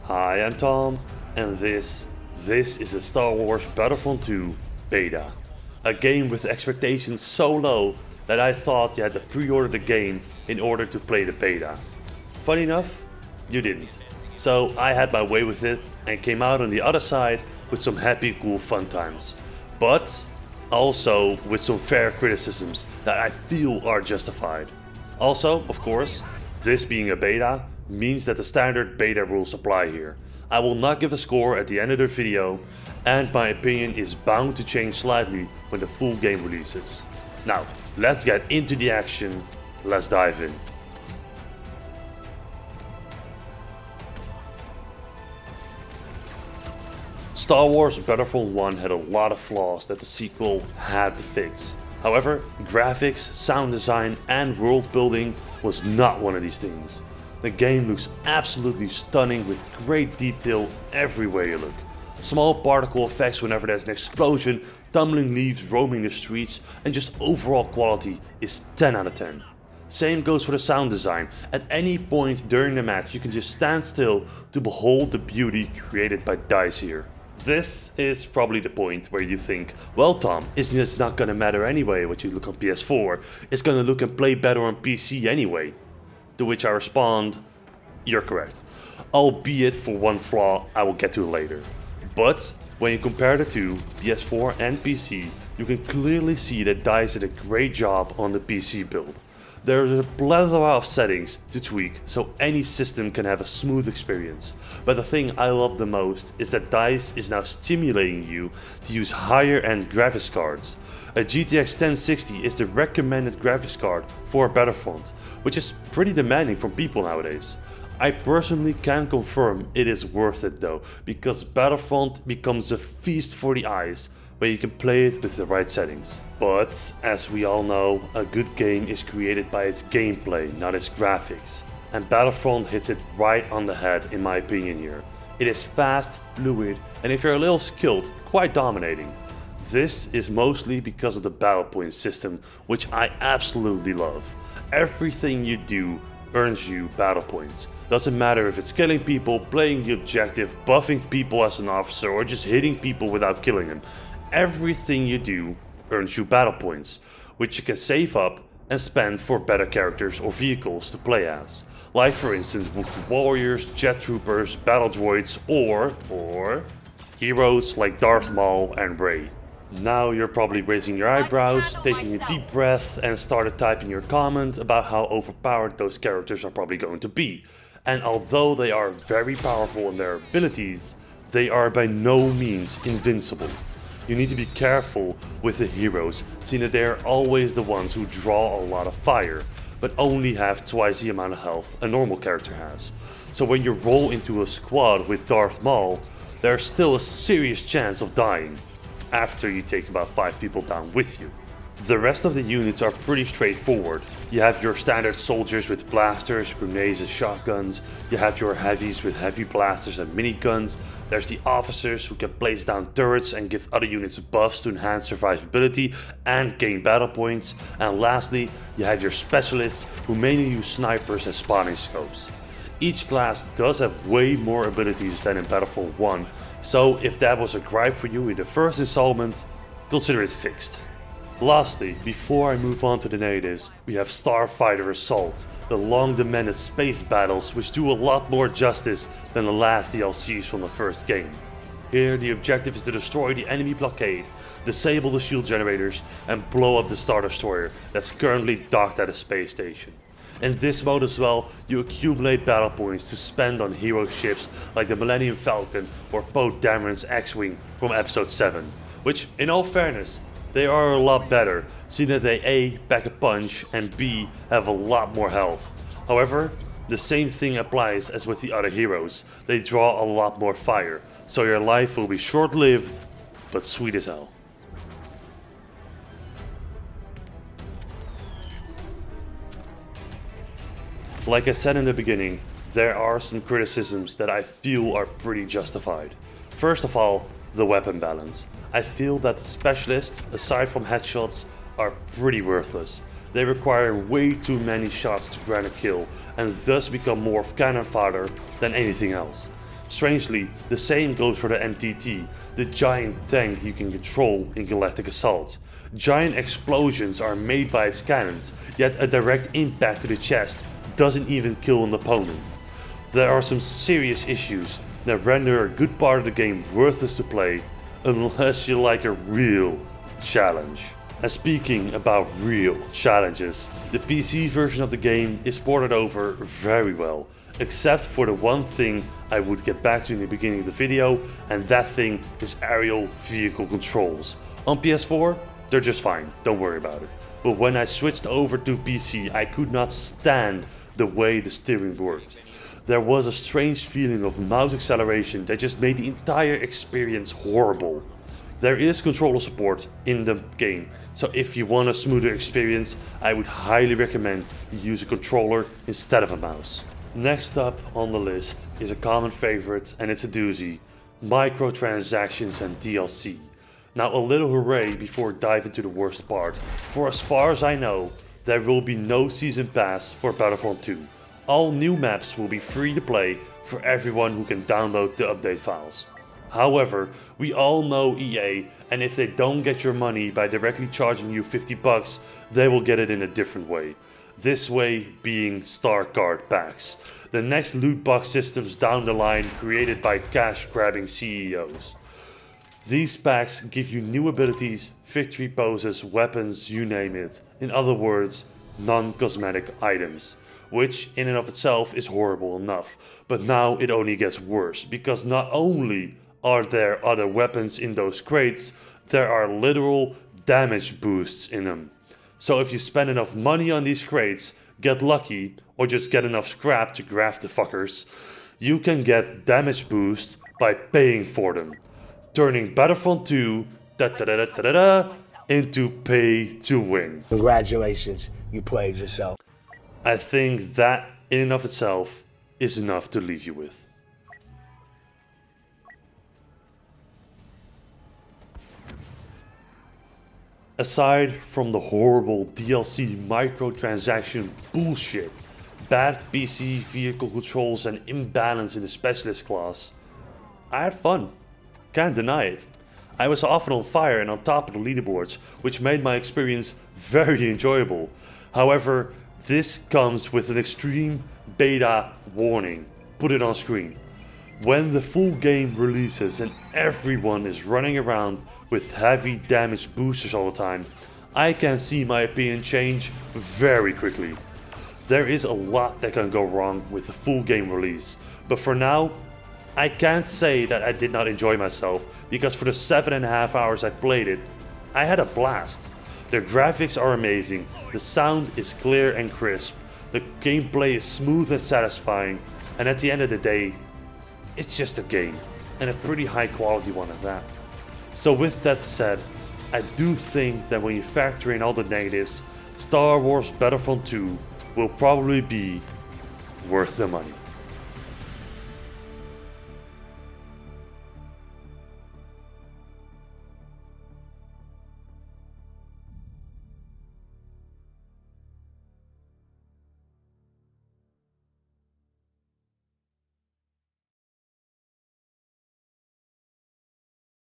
Hi, I'm Tom, and this is the Star Wars Battlefront 2 beta. A game with expectations so low that I thought you had to pre-order the game in order to play the beta. Funny enough, you didn't. So I had my way with it and came out on the other side with some happy, cool fun times. But also with some fair criticisms that I feel are justified. Also, of course, this being a beta means that the standard beta rules apply here. I will not give a score at the end of the video, and my opinion is bound to change slightly when the full game releases. Now, let's get into the action, let's dive in. Star Wars Battlefront 1 had a lot of flaws that the sequel had to fix. However, graphics, sound design and world building was not one of these things. The game looks absolutely stunning with great detail everywhere you look. Small particle effects whenever there's an explosion, tumbling leaves roaming the streets, and just overall quality is 10 out of 10. Same goes for the sound design. At any point during the match you can just stand still to behold the beauty created by DICE here. This is probably the point where you think, well Tom, isn't it not gonna matter anyway what you look on PS4, it's gonna look and play better on PC anyway. To which I respond, you're correct. Albeit for one flaw I will get to later. But when you compare the two, PS4 and PC, you can clearly see that DICE did a great job on the PC build. There is a plethora of settings to tweak so any system can have a smooth experience. But the thing I love the most is that DICE is now stimulating you to use higher end graphics cards. A GTX 1060 is the recommended graphics card for Battlefront, which is pretty demanding from people nowadays. I personally can confirm it is worth it though, because Battlefront becomes a feast for the eyes when you can play it with the right settings. But as we all know, a good game is created by its gameplay, not its graphics. And Battlefront hits it right on the head in my opinion here. It is fast, fluid, and if you're a little skilled, quite dominating. This is mostly because of the battle point system, which I absolutely love. Everything you do earns you battle points. Doesn't matter if it's killing people, playing the objective, buffing people as an officer, or just hitting people without killing them. Everything you do earns you battle points, which you can save up and spend for better characters or vehicles to play as. Like for instance Wookiee warriors, jet troopers, battle droids, or heroes like Darth Maul and Rey. Now you're probably raising your eyebrows, taking a deep breath and started typing your comment about how overpowered those characters are probably going to be. And although they are very powerful in their abilities, they are by no means invincible. You need to be careful with the heroes, seeing that they are always the ones who draw a lot of fire, but only have twice the amount of health a normal character has. So when you roll into a squad with Darth Maul, there's still a serious chance of dying, after you take about 5 people down with you. The rest of the units are pretty straightforward. You have your standard soldiers with blasters, grenades and shotguns. You have your heavies with heavy blasters and miniguns. There's the officers who can place down turrets and give other units buffs to enhance survivability and gain battle points. And lastly, you have your specialists who mainly use snipers and spotting scopes. Each class does have way more abilities than in Battlefront 1, so if that was a gripe for you in the first installment, consider it fixed. Lastly, before I move on to the negatives, we have Starfighter Assault, the long demanded space battles which do a lot more justice than the last DLCs from the first game. Here the objective is to destroy the enemy blockade, disable the shield generators and blow up the Star Destroyer that's currently docked at a space station. In this mode as well, you accumulate battle points to spend on hero ships like the Millennium Falcon or Poe Dameron's X-Wing from episode 7, which in all fairness, they are a lot better, seeing that they A, pack a punch and B, have a lot more health. However, the same thing applies as with the other heroes, they draw a lot more fire, so your life will be short-lived, but sweet as hell. Like I said in the beginning, there are some criticisms that I feel are pretty justified. First of all, the weapon balance. I feel that the specialists, aside from headshots, are pretty worthless. They require way too many shots to grant a kill and thus become more of cannon fodder than anything else. Strangely, the same goes for the MTT, the giant tank you can control in Galactic Assault. Giant explosions are made by its cannons, yet a direct impact to the chest doesn't even kill an opponent. There are some serious issues that render a good part of the game worthless to play unless you like a real challenge. And speaking about real challenges, the PC version of the game is ported over very well, except for the one thing I would get back to in the beginning of the video, and that thing is aerial vehicle controls. On PS4, they're just fine, don't worry about it. But when I switched over to PC, I could not stand the way the steering worked. There was a strange feeling of mouse acceleration that just made the entire experience horrible. There is controller support in the game, so if you want a smoother experience, I would highly recommend you use a controller instead of a mouse. Next up on the list is a common favorite, and it's a doozy: microtransactions and DLC. Now a little hooray before diving into the worst part. For as far as I know, there will be no season pass for Battlefront 2. All new maps will be free to play for everyone who can download the update files. However, we all know EA, and if they don't get your money by directly charging you $50, they will get it in a different way. This way being star card packs, the next loot box systems down the line created by cash grabbing CEOs. These packs give you new abilities, victory poses, weapons, you name it. In other words, non-cosmetic items. Which in and of itself is horrible enough, but now it only gets worse, because not only are there other weapons in those crates, there are literal damage boosts in them. So if you spend enough money on these crates, get lucky, or just get enough scrap to graft the fuckers, you can get damage boosts by paying for them, turning Battlefront 2 into pay to win. Congratulations, you played yourself. I think that in and of itself is enough to leave you with. Aside from the horrible DLC microtransaction bullshit, bad PC vehicle controls and imbalance in the specialist class, I had fun. Can't deny it. I was often on fire and on top of the leaderboards, which made my experience very enjoyable. However, this comes with an extreme beta warning. Put it on screen. When the full game releases and everyone is running around with heavy damage boosters all the time, I can see my opinion change very quickly. There is a lot that can go wrong with the full game release, but for now, I can't say that I did not enjoy myself, because for the 7.5 hours I played it, I had a blast. The graphics are amazing, the sound is clear and crisp, the gameplay is smooth and satisfying, and at the end of the day, it's just a game, and a pretty high quality one at that. So with that said, I do think that when you factor in all the negatives, Star Wars Battlefront 2 will probably be worth the money.